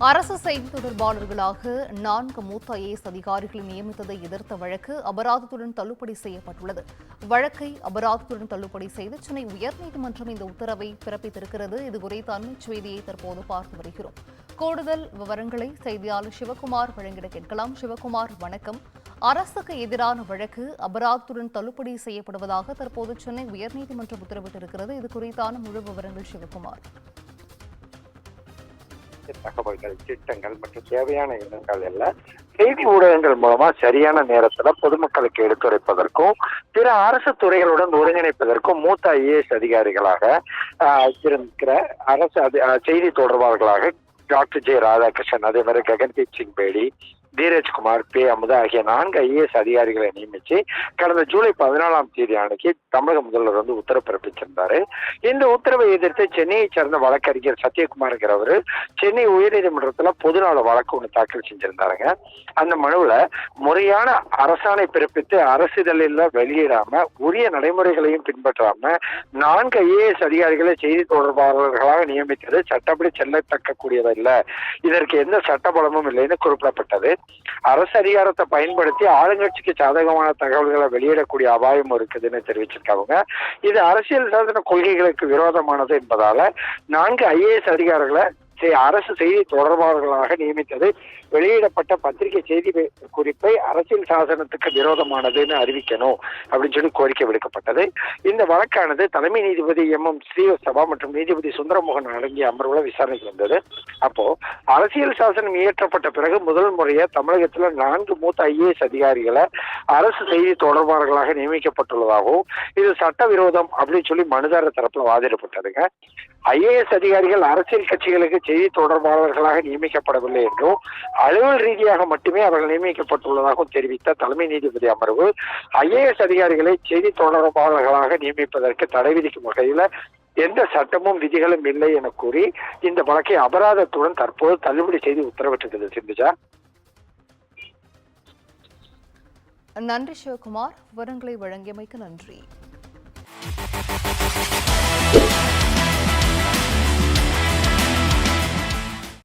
அரசு செய்தி தொடர்பாளர்களாக 4 மூத்த ஐஏஎஸ் அதிகாரிகளை நியமித்ததை எதிர்த்த வழக்கு அபராதத்துடன் தள்ளுபடி செய்யப்பட்டுள்ளது. வழக்கை அபராதத்துடன் தள்ளுபடி செய்து சென்னை உயர்நீதிமன்றம் இந்த உத்தரவை பிறப்பித்திருக்கிறது. இதுகுறித்த அண்மைச் செய்தியை தற்போது பார்த்து வருகிறோம். கூடுதல் விவரங்களை செய்தியாளர் சிவகுமார் வழங்கிட கேட்கலாம். சிவகுமார், வணக்கம். அரசுக்கு எதிரான வழக்கு அபராதத்துடன் தள்ளுபடி செய்யப்படுவதாக தற்போது சென்னை உயர்நீதிமன்றம் உத்தரவிட்டிருக்கிறது. இது குறித்தான முழு விவரங்கள் சிவகுமார். தகவல்கள், திட்டங்கள் மற்றும் தேவையான எண்ணங்கள் எல்லாம் செய்தி ஊடகங்கள் மூலமா சரியான நேரத்துல பொதுமக்களுக்கு எடுத்துரைப்பதற்கும் பிற அரசு துறைகளுடன் ஒருங்கிணைப்பதற்கும் மூத்த ஐஏஎஸ் அதிகாரிகளாக இருக்கிற அரசு செய்தி தொடர்பாளர்களாக டாக்டர் ஜே ராதாகிருஷ்ணன், அதே மாதிரி ககன்தீப் சிங் பேடி, தீரஜ்குமார், பே அமுதா ஆகிய 4 ஐஏஎஸ் அதிகாரிகளை நியமிச்சு கடந்த ஜூலை 14ஆம் தேதி அன்னைக்கு தமிழக முதல்வர் உத்தரவு பிறப்பிச்சிருந்தாரு. இந்த உத்தரவை எதிர்த்து சென்னையை சேர்ந்த வழக்கறிஞர் சத்யகுமார்ங்கிறவர் சென்னை உயர்நீதிமன்றத்துல பொதுநல வழக்கு ஒன்று தாக்கல் செஞ்சிருந்தாருங்க. அந்த மனுவில் முறையான அரசாணை பிறப்பித்து அரசிதழில் வெளியிடாம உரிய நடைமுறைகளையும் பின்பற்றாம 4 ஐஏஎஸ் அதிகாரிகளை செய்தி தொடர்பாளர்களாக நியமித்தது சட்டப்படி செல்லத்தக்கக்கூடியதில்லை, இதற்கு எந்த சட்டபலமும் இல்லைன்னு குறிப்பிடப்பட்டது. அரசு அதிகாரத்தை பயன்படுத்தி ஆளுங்கட்சிக்கு சாதகமான தகவல்களை வெளியிடக்கூடிய அபாயம் இருக்குதுன்னு தெரிவிச்சிருக்காங்க. இது அரசியல் சாசன கொள்கைகளுக்கு விரோதமானது என்பதால 4 ஐஏஎஸ் அதிகாரிகளை அரசு செய்தி தொடர்பாளர்களாக நியமித்தது வெளியிடப்பட்ட பத்திரிகை செய்தி குறிப்பை அரசியல் சாசனத்துக்கு விரோதமானதுன்னு அறிவிக்கணும் அப்படின்னு சொல்லி கோரிக்கை விடுக்கப்பட்டது. இந்த வழக்கானது தலைமை நீதிபதி MM ஸ்ரீவத்சவா மற்றும் நீதிபதி சுந்தரமோகன் அடங்கிய அமர்வுல விசாரணைக்கு வந்தது. அப்போ அரசியல் சாசனம் இயற்றப்பட்ட பிறகு முதல் முறையா தமிழகத்துல 4 மூத்த ஐஏஎஸ் அதிகாரிகளை அரசு செய்தி தொடர்பாளர்களாக நியமிக்கப்பட்டுள்ளதாகவும் இது சட்டவிரோதம் அப்படின்னு சொல்லி மனுதாரர் தரப்புல வாதிடப்பட்டதுங்க. ஐஏஎஸ் அதிகாரிகள் அரசியல் கட்சிகளுக்கு செய்தி தொடர்பாளர்களாக நியமிக்கப்படவில்லை என்றும் அலுவல் ரீதியாக மட்டுமே அவர்கள் நியமிக்கப்பட்டுள்ளதாகவும் தெரிவித்த தலைமை நீதிபதி அமர்வு ஐஏஎஸ் அதிகாரிகளை செய்தி தொடர்பாளர்களாக நியமிப்பதற்கு தடை விதிக்கும் வகையில் எந்த சட்டமும் விதிகளும் இல்லை என கூறி இந்த வழக்கை அபராதத்துடன் தற்போது தள்ளுபடி செய்து உத்தரவிட்டிருக்கிறது. சிந்துஜா, நன்றி சிவகுமார். விவரங்களை வழங்கியமைக்கு நன்றி.